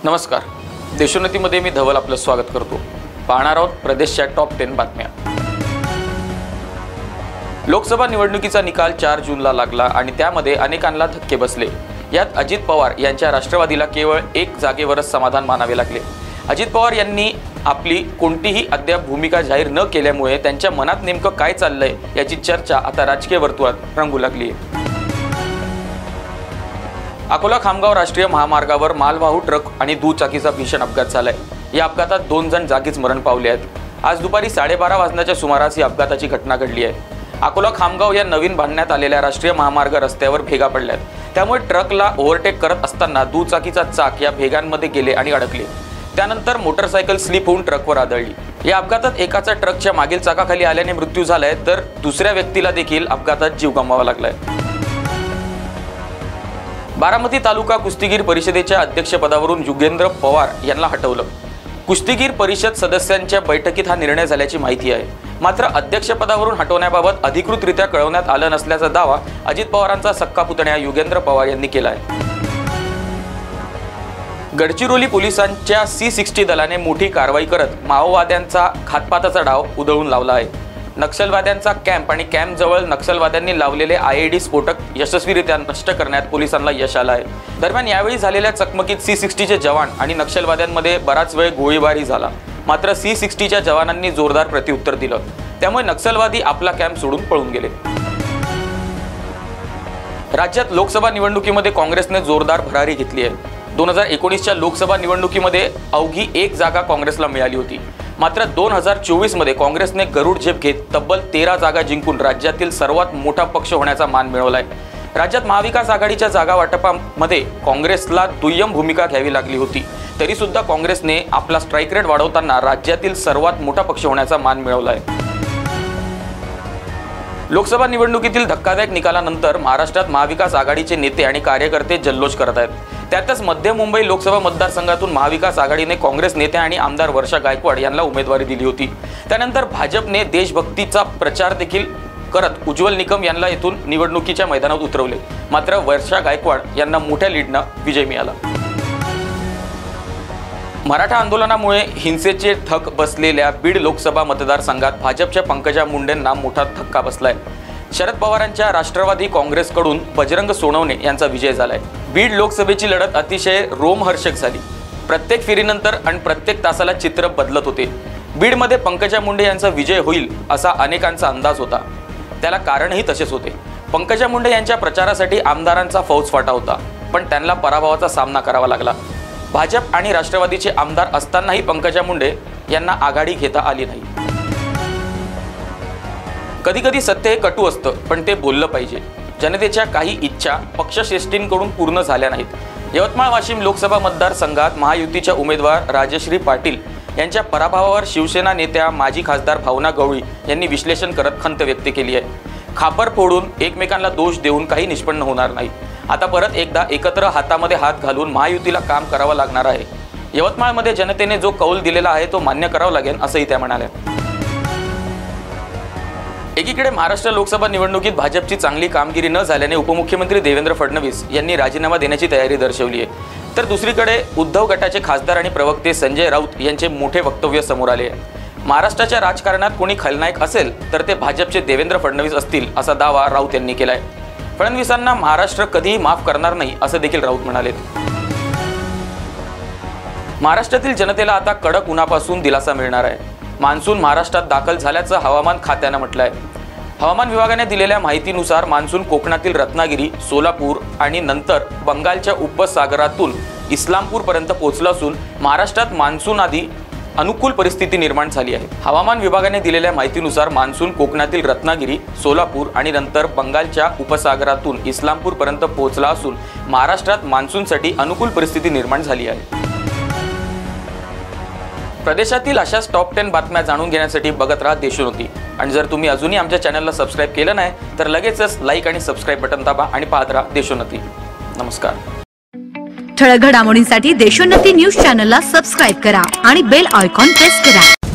नमस्कार, देशोन्नतीमध्ये मी धवल आपलं स्वागत करतो। पाहणार आहोत प्रदेशच्या टॉप 10 बातम्या। लोकसभा निवडणुकीचा निकाल 4 जूनला लागला आणि त्यामध्ये अनेकांना धक्के बसले। यात अजित पवार यांच्या राष्ट्रवादीला केवळ 1 जागेवरच समाधान मानावे लागले। अजित पवार यांनी आपली कोणतीही अद्याप भूमिका जाहीर न केल्यामुळे त्यांच्या मनात नेमकं काय चाललंय याची चर्चा आता राजकीय वर्तुळात रंगू लागली आहे। अकोला खामगाव राष्ट्रीय महामार्गावर मालवाहू ट्रक आणि दुचाकीचा भीषण अपघात झालाय। या अपघातात 2 जण जागीच मरण पावले आहेत। आज दुपारी 12:30 वाजण्याच्या सुमारास ही अपघाताची घटना घडली आहे। अकोला खामगाव या नवीन बांधण्यात आलेल्या राष्ट्रीय महामार्ग रस्त्यावर भेगा पडल्यात, त्यामुळे ट्रकला ओव्हरटेक करत असताना दुचाकीचा चाक या भेगांमध्ये गेले आणि अडकले। त्यानंतर मोटरसायकल स्लिप होऊन ट्रकवर आदळली। या अपघातात एकाचा ट्रकच्या मागील चाकाखाली आल्याने मृत्यू झालाय, तर दुसऱ्या व्यक्तीला देखील अपघातात जीव गमवावा लागलाय। बारामती तालुका कुस्तीगीर परिषदेच्या अध्यक्षपदावरून युगेंद्र पवार यांना हटवलं। कुस्तीगीर परिषद सदस्यांच्या बैठकीत हा निर्णय झाल्याची माहिती आहे। मात्र अध्यक्षपदावरून हटवण्याबाबत अधिकृतरित्या कळवण्यात आलं नसल्याचा दावा अजित पवारांचा सक्का पुतण्या युगेंद्र पवार यांनी केला आहे। गडचिरोली पोलिसांच्या C60 दलाने मोठी कारवाई करत माओवाद्यांचा घातपाताचा डाव उधळून लावला आहे। नक्षलवाद्यांचा कॅम्प आणि कॅम्पजवळ नक्षलवाद्यांनी लावलेले IED स्फोटक यशस्वीरित्या नष्ट करण्यात पोलिसांना यश आलं आहे। दरम्यान यावेळी झालेल्या चकमकीत C60चे जवान आणि नक्षलवाद्यांमध्ये बराच वेळ गोळीबारी झाला। मात्र C60च्या जवानांनी जोरदार प्रत्युत्तर दिलं, त्यामुळे नक्षलवादी आपला कॅम्प सोडून पळून गेले। राज्यात लोकसभा निवडणुकीमध्ये काँग्रेसने जोरदार भरारी घेतली आहे। 2019च्या लोकसभा निवडणुकीमध्ये अवघी 1 जागा काँग्रेसला मिळाली होती। मात्र 2024 मध्ये काँग्रेसने गरुड झेप घेत तब्बल 13 जागा जिंकून राज्यातील सर्वात मोठा पक्ष होण्याचा मान मिळवलाय। राज्यात महाविकास आघाडीच्या जागा वाटपामध्ये काँग्रेसला दुय्यम भूमिका घ्यावी लागली होती, तरी सुद्धा काँग्रेसने आपला स्ट्राईक रेट वाढवताना राज्यातील सर्वात मोठा पक्ष होण्याचा मान मिळवलाय। लोकसभा निवडणुकीतील धक्कादायक निकालानंतर महाराष्ट्रात महाविकास आघाडीचे नेते आणि कार्यकर्ते जल्लोष करत आहेत। त्यातच मध्य मुंबई लोकसभा मतदारसंघातून महाविकास आघाडीने काँग्रेस नेते आणि आमदार वर्षा गायकवाड यांना उमेदवारी दिली होती। त्यानंतर भाजपने देशभक्तीचा प्रचार देखील करत उज्ज्वल निकम यांना येथून निवडणुकीच्या मैदानात उतरवले। मात्र वर्षा गायकवाड यांना मोठ्या लीडनं विजय मिळाला। मराठा आंदोलनामुळे हिंसेचे ठक बसलेल्या बीड लोकसभा मतदारसंघात भाजपच्या पंकजा मुंडेंना मोठा धक्का बसलाय। शरद पवारांच्या राष्ट्रवादी काँग्रेसकडून बजरंग सोनवणे यांचा विजय झालाय। बीड लोकसभेची लढत अतिशय रोमहर्षक झाली। प्रत्येक फेरीनंतर आणि प्रत्येक तासाला चित्र बदलत होते। बीडमध्ये पंकजा मुंडे यांचा विजय होईल असा अनेकांचा अंदाज होता। त्याला कारणही तसेच होते। पंकजा मुंडे यांच्या प्रचारासाठी आमदारांचा फौजफाटा होता, पण त्यांना पराभवाचा सामना करावा लागला। भाजप आणि राष्ट्रवादीचे आमदार असतानाही पंकजा मुंडे यांना आघाडी घेता आली नाही। कधी कधी सत्य हे कटू असतं, पण ते बोललं पाहिजे। जनतेच्या काही इच्छा पक्षश्रेष्ठींकडून पूर्ण झाल्या नाहीत। यवतमाळ वाशिम लोकसभा मतदारसंघात महायुतीच्या उमेदवार राजश्री पाटील यांच्या पराभवावर शिवसेना नेत्या माजी खासदार भावना गवळी यांनी विश्लेषण करत खंत व्यक्त केली आहे। खापर फोडून एकमेकांना दोष देऊन काही निष्पन्न होणार नाही। आता परत एकदा एकत्र हातामध्ये हात घालून महायुतीला काम करावं लागणार आहे। यवतमाळमध्ये जनतेने जो कौल दिलेला आहे तो मान्य करावा लागेल असंही त्या म्हणाल्या। एकीकडे महाराष्ट्र लोकसभा निवडणुकीत भाजपची चांगली कामगिरी न झाल्याने उपमुख्यमंत्री देवेंद्र फडणवीस यांनी राजीनामा देण्याची तयारी दर्शवली आहे, तर दुसरीकडे उद्धव गटाचे खासदार आणि प्रवक्ते संजय राऊत यांचे मोठे वक्तव्य समोर आले आहे। महाराष्ट्राच्या राजकारणात कोणी खलनायक असेल तर ते भाजपचे देवेंद्र फडणवीस असतील असा दावा राऊत यांनी केलाय। फडणवीसांना महाराष्ट्र कधीही माफ करणार नाही असं देखील राऊत म्हणाले। महाराष्ट्रातील जनतेला आता कडक उन्हापासून दिलासा मिळणार आहे। मान्सून महाराष्ट्रात दाखल झाल्याचं हवामान खात्यानं म्हटलं आहे। हवामान विभागाने दिलेल्या माहितीनुसार मान्सून कोकणातील रत्नागिरी, सोलापूर आणि नंतर बंगालच्या उपसागरातून इस्लामपूरपर्यंत पोहोचला असून महाराष्ट्रात मान्सून आधी अनुकूल परिस्थिती निर्माण झाली आहे। हवामान विभागाने दिलेल्या माहितीनुसार मान्सून कोकणातील रत्नागिरी, सोलापूर आणि नंतर बंगालच्या उपसागरातून इस्लामपूरपर्यंत पोहोचला असून महाराष्ट्रात मान्सूनसाठी अनुकूल परिस्थिती निर्माण झाली आहे। प्रदेशातील अशाच टॉप 10 बातम्या जाणून घेण्यासाठी बघत राहा देशोन्नती। आणि जर तुम्ही अजूनही आमच्या चॅनलला सबस्क्राईब केलं नाही तर लगेचच लाईक आणि सबस्क्राईब बटन दाबा आणि पाहत राहा देशोन्नती। नमस्कार। ठळक घडामोडींसाठी देशोन्नती न्यूज चॅनलला सबस्क्राईब करा आणि बेल आयकॉन प्रेस करा।